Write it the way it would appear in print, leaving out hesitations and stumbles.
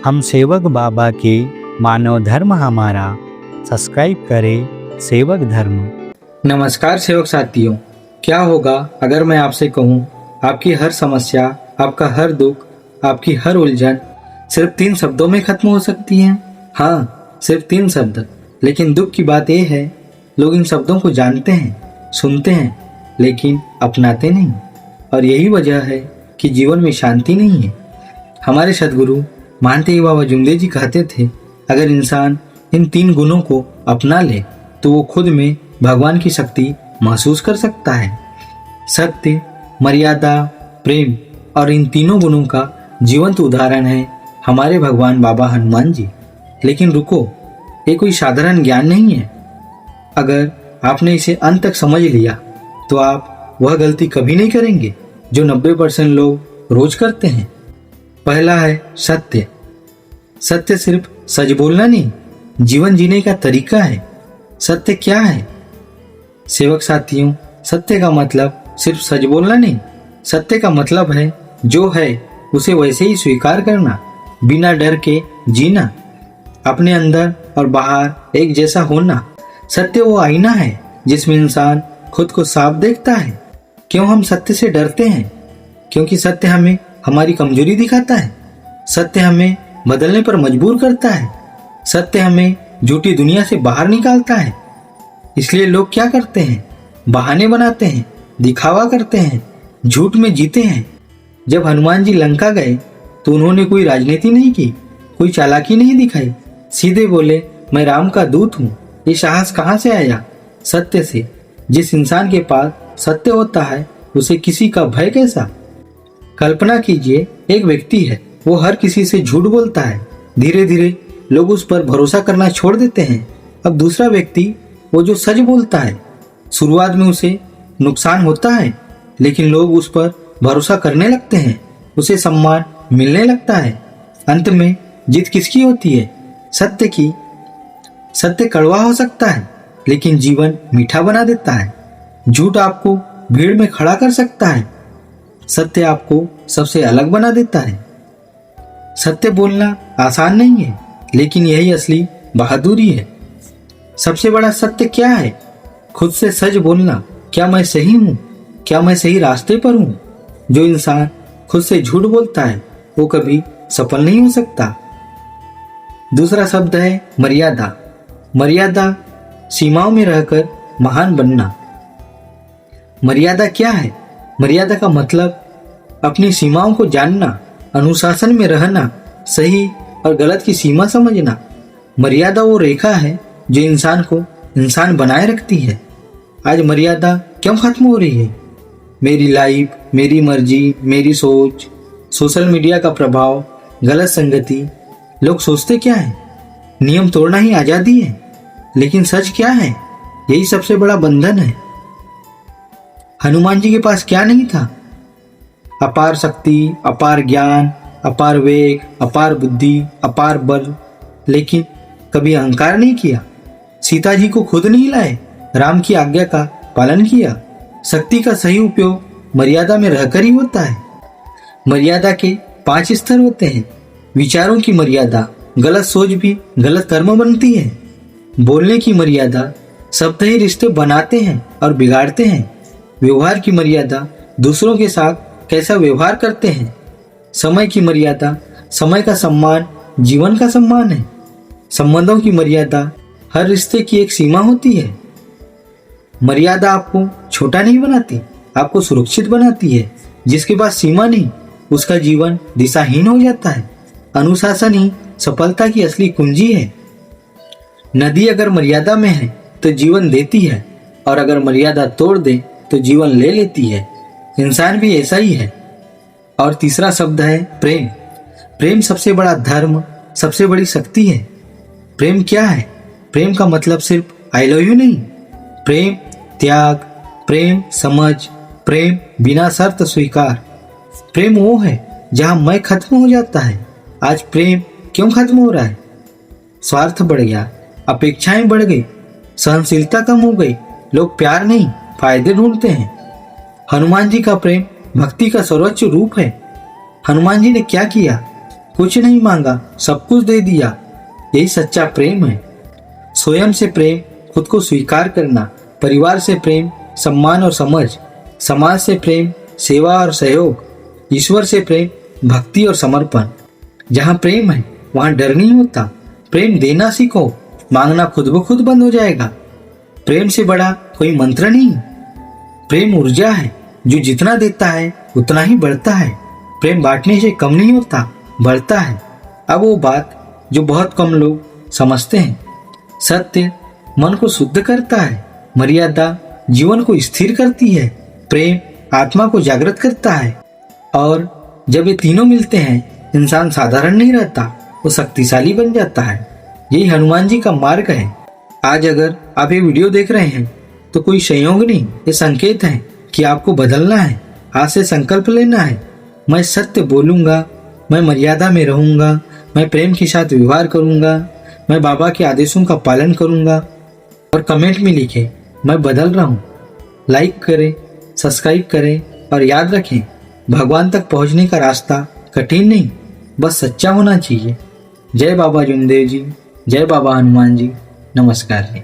हम सेवक बाबा के मानव धर्म हमारा सब्सक्राइब करें सेवक धर्म। नमस्कार सेवक साथियों, क्या होगा अगर मैं आपसे कहूँ आपकी हर समस्या, आपका हर दुख, आपकी हर उलझन सिर्फ 3 शब्दों में खत्म हो सकती है। हाँ, सिर्फ 3 शब्द। लेकिन दुख की बात यह है, लोग इन शब्दों को जानते हैं, सुनते हैं, लेकिन अपनाते नहीं। और यही वजह है कि जीवन में शांति नहीं है। हमारे सद्गुरु महंत बाबा जुमले जी कहते थे, अगर इंसान इन 3 गुणों को अपना ले तो वो खुद में भगवान की शक्ति महसूस कर सकता है। सत्य, मर्यादा, प्रेम और इन तीनों गुणों का जीवंत उदाहरण है हमारे भगवान बाबा हनुमान जी। लेकिन रुको, ये कोई साधारण ज्ञान नहीं है। अगर आपने इसे अंत तक समझ लिया तो आप वह गलती कभी नहीं करेंगे जो 90% लोग रोज करते हैं। पहला है सत्य। सत्य सिर्फ सच बोलना नहीं, जीवन जीने का तरीका है। सत्य क्या है सेवक साथियों? सत्य का मतलब सिर्फ सच बोलना नहीं। सत्य का मतलब है जो है उसे वैसे ही स्वीकार करना, बिना डर के जीना, अपने अंदर और बाहर एक जैसा होना। सत्य वो आईना है जिसमें इंसान खुद को साफ देखता है। क्यों हम सत्य से डरते हैं? क्योंकि सत्य हमें हमारी कमजोरी दिखाता है। सत्य हमें बदलने पर मजबूर करता है। सत्य हमें झूठी दुनिया से बाहर निकालता है। इसलिए लोग क्या करते हैं? बहाने बनाते हैं, दिखावा करते हैं, झूठ में जीते हैं। जब हनुमान जी लंका गए तो उन्होंने कोई राजनीति नहीं की, कोई चालाकी नहीं दिखाई। सीधे बोले, मैं राम का दूत हूँ। ये साहस कहाँ से आया? सत्य से। जिस इंसान के पास सत्य होता है उसे किसी का भय कैसा? कल्पना कीजिए, एक व्यक्ति है, वो हर किसी से झूठ बोलता है। धीरे धीरे लोग उस पर भरोसा करना छोड़ देते हैं। अब दूसरा व्यक्ति, वो जो सच बोलता है, शुरुआत में उसे नुकसान होता है, लेकिन लोग उस पर भरोसा करने लगते हैं, उसे सम्मान मिलने लगता है। अंत में जीत किसकी होती है? सत्य की। सत्य कड़वा हो सकता है, लेकिन जीवन मीठा बना देता है। झूठ आपको भीड़ में खड़ा कर सकता है, सत्य आपको सबसे अलग बना देता है। सत्य बोलना आसान नहीं है, लेकिन यही असली बहादुरी है। सबसे बड़ा सत्य क्या है? खुद से सच बोलना। क्या मैं सही हूँ? क्या मैं सही रास्ते पर हूँ? जो इंसान खुद से झूठ बोलता है वो कभी सफल नहीं हो सकता। दूसरा शब्द है मर्यादा। मर्यादा, सीमाओं में रहकर महान बनना। मर्यादा क्या है? मर्यादा का मतलब अपनी सीमाओं को जानना, अनुशासन में रहना, सही और गलत की सीमा समझना। मर्यादा वो रेखा है जो इंसान को इंसान बनाए रखती है। आज मर्यादा क्यों खत्म हो रही है? मेरी लाइफ, मेरी मर्जी, मेरी सोच, सोशल मीडिया का प्रभाव, गलत संगति। लोग सोचते क्या है? नियम तोड़ना ही आजादी है। लेकिन सच क्या है? यही सबसे बड़ा बंधन है। हनुमान जी के पास क्या नहीं था? अपार शक्ति, अपार ज्ञान, अपार वेग, अपार बुद्धि, अपार बल, लेकिन कभी अहंकार नहीं किया। सीता जी को खुद नहीं लाए, राम की आज्ञा का पालन किया। शक्ति का सही उपयोग मर्यादा में रहकर ही होता है। मर्यादा के 5 स्तर होते हैं। विचारों की मर्यादा, गलत सोच भी गलत कर्म बनती है। बोलने की मर्यादा, शब्द ही रिश्ते बनाते हैं और बिगाड़ते हैं। व्यवहार की मर्यादा, दूसरों के साथ कैसा व्यवहार करते हैं। समय की मर्यादा, समय का सम्मान जीवन का सम्मान है। संबंधों की मर्यादा, हर रिश्ते की एक सीमा होती है। मर्यादा आपको छोटा नहीं बनाती, आपको सुरक्षित बनाती है। जिसके पास सीमा नहीं, उसका जीवन दिशाहीन हो जाता है। अनुशासन ही सफलता की असली कुंजी है। नदी अगर मर्यादा में है तो जीवन देती है, और अगर मर्यादा तोड़ दे तो जीवन ले लेती है। इंसान भी ऐसा ही है। और तीसरा शब्द है प्रेम। प्रेम सबसे बड़ा धर्म, सबसे बड़ी शक्ति है। प्रेम क्या है? प्रेम का मतलब सिर्फ आई लव यू नहीं। प्रेम त्याग, प्रेम समझ, प्रेम बिना शर्त स्वीकार। प्रेम वो है जहां मैं खत्म हो जाता है। आज प्रेम क्यों खत्म हो रहा है? स्वार्थ बढ़ गया, अपेक्षाएं बढ़ गई, सहनशीलता कम हो गई। लोग प्यार नहीं, फायदे ढूंढते हैं। हनुमान जी का प्रेम भक्ति का सर्वोच्च रूप है। हनुमान जी ने क्या किया? कुछ नहीं मांगा, सब कुछ दे दिया। यही सच्चा प्रेम है। स्वयं से प्रेम, खुद को स्वीकार करना, परिवार से प्रेम, सम्मान और समझ, समाज से प्रेम, सेवा और सहयोग, ईश्वर से प्रेम, भक्ति और समर्पण। जहाँ प्रेम है वहाँ डर नहीं होता। प्रेम देना सीखो, मांगना खुद ब खुद बंद हो जाएगा। प्रेम से बड़ा कोई मंत्र नहीं। प्रेम ऊर्जा है, जो जितना देता है उतना ही बढ़ता है। प्रेम बांटने से कम नहीं होता, बढ़ता है। अब वो बात जो बहुत कम लोग समझते हैं। सत्य मन को शुद्ध करता है, मर्यादा जीवन को स्थिर करती है, प्रेम आत्मा को जागृत करता है। और जब ये तीनों मिलते हैं, इंसान साधारण नहीं रहता, वो शक्तिशाली बन जाता है। यही हनुमान जी का मार्ग है। आज अगर आप ये वीडियो देख रहे हैं तो कोई संयोग नहीं, ये संकेत है कि आपको बदलना है। आज से संकल्प लेना है, मैं सत्य बोलूंगा, मैं मर्यादा में रहूंगा, मैं प्रेम के साथ व्यवहार करूंगा, मैं बाबा के आदेशों का पालन करूंगा। और कमेंट में लिखें, मैं बदल रहा हूँ। लाइक करें, सब्सक्राइब करें और याद रखें, भगवान तक पहुँचने का रास्ता कठिन नहीं, बस सच्चा होना चाहिए। जय बाबा जुमदेव जी, जय बाबा हनुमान जी, नमस्कार जी।